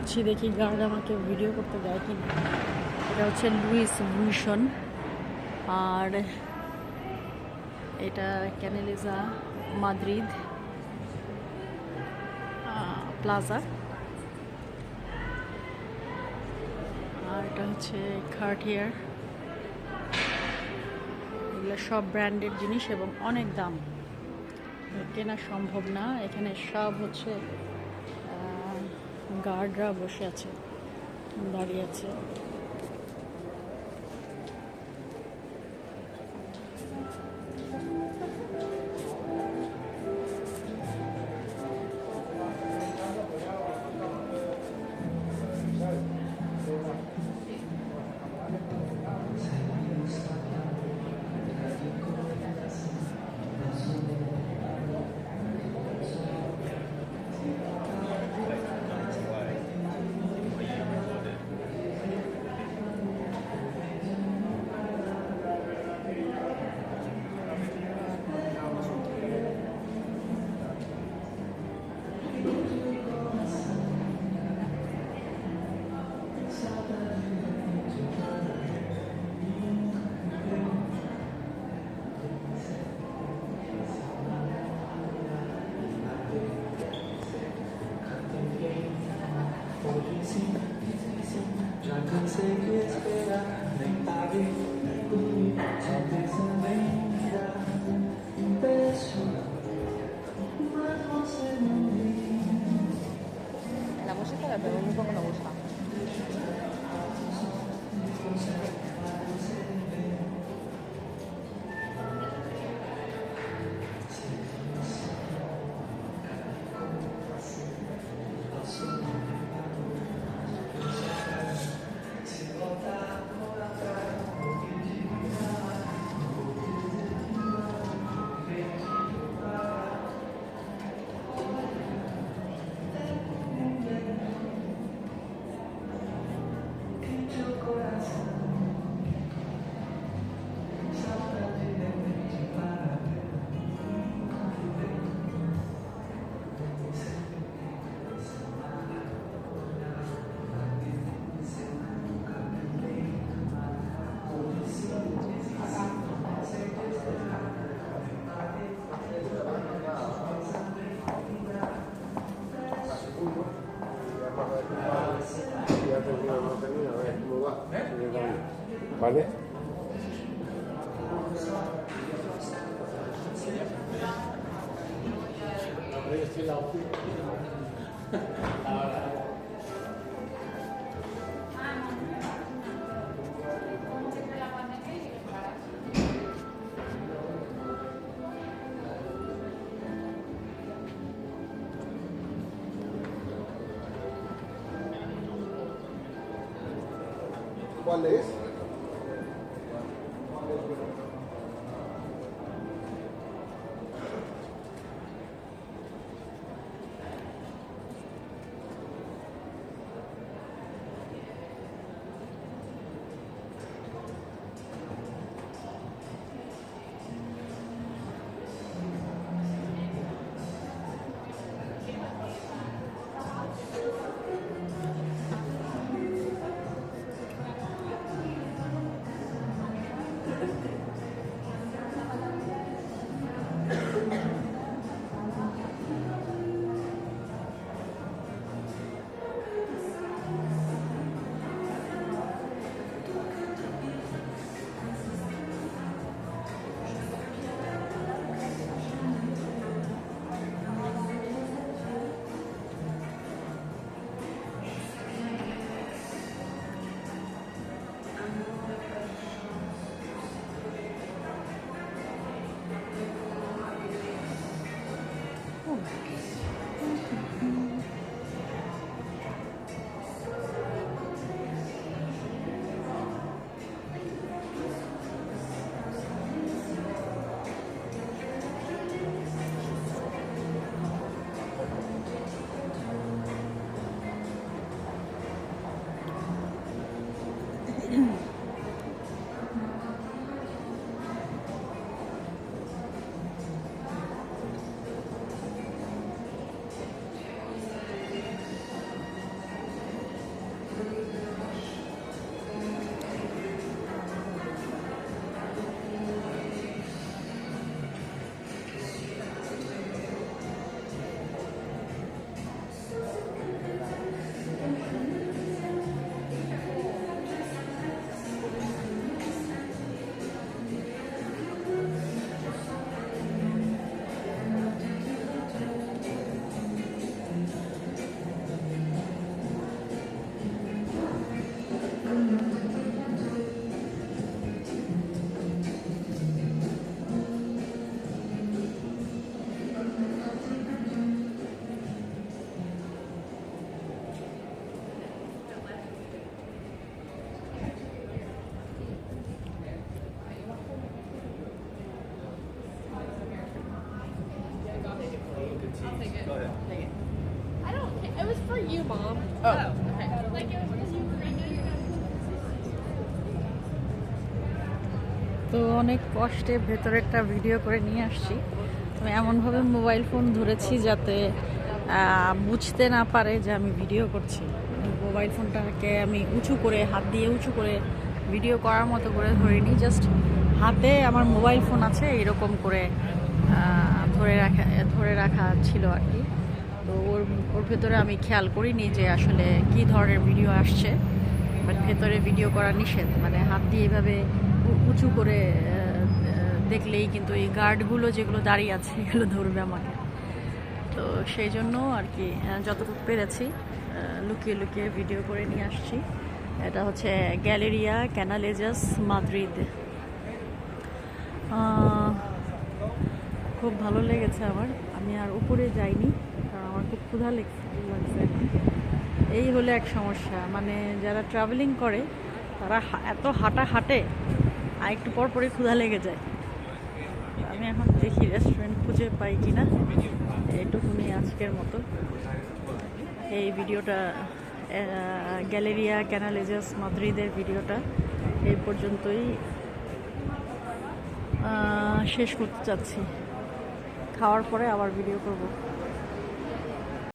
করছি, দেখি গার্ড আমাকে ভিডিও করতে দেয় কি না। এটা হচ্ছে লুইস ভুইসন, আর এটা ক্যানেলিজা মাদ্রিদ প্লাজা, আর এটা হচ্ছে কার্টিয়ার। এগুলো সব ব্র্যান্ডেড জিনিস এবং অনেক দাম, কেনা সম্ভব না। এখানে সব হচ্ছে গার্ডরা বসে আছে, দাঁড়িয়ে আছে। La música la pegó muy poco, me gusta. ¿Vale? ¿Cuál es? তো অনেক কষ্টে ভেতরেরটা ভিডিও করে নিয়ে আসছি। আমি এমনভাবে মোবাইল ফোন ধরেছি যাতে বুঝতে না পারে যে আমি ভিডিও করছি। মোবাইল ফোনটাকে আমি উঁচু করে হাত দিয়ে উঁচু করে ভিডিও করার মতো করে ধরিনি, জাস্ট হাতে আমার মোবাইল ফোন আছে এরকম করে ধরে রাখা ছিল আর কি। তো ওর ভেতরে আমি খেয়াল করিনি যে আসলে কী ধরনের ভিডিও আসছে, বাট ভেতরে ভিডিও করা নিষেধ, মানে হাত দিয়ে এভাবে উঁচু করে দেখলেই কিন্তু এই গার্ডগুলো যেগুলো দাঁড়িয়ে আছে এগুলো ধরবে আমাকে। তো সেই জন্য আর কি যতটুকু পেরেছি লুকিয়ে লুকিয়ে ভিডিও করে নিয়ে আসছি। এটা হচ্ছে গ্যালেরিয়া ক্যানালেজাস মাদ্রিদ। খুব ভালো লেগেছে আমার। আমি আর উপরে যাইনি কারণ আমার খুব ক্ষুধা লাগছে। এই হলো এক সমস্যা, মানে যারা ট্রাভেলিং করে তারা এত হাঁটে আর একটু পর পরই ক্ষুধা লেগে যায়। আমি এখন দেখি রেস্টুরেন্ট খুঁজে পাই কিনা। এইটুকুনি আজকের মতো। এই ভিডিওটা গ্যালেরিয়া ক্যানালেজাস মাদ্রিদের ভিডিওটা এই পর্যন্তই শেষ করতে চাচ্ছি। খাওয়ার পরে আবার ভিডিও করব।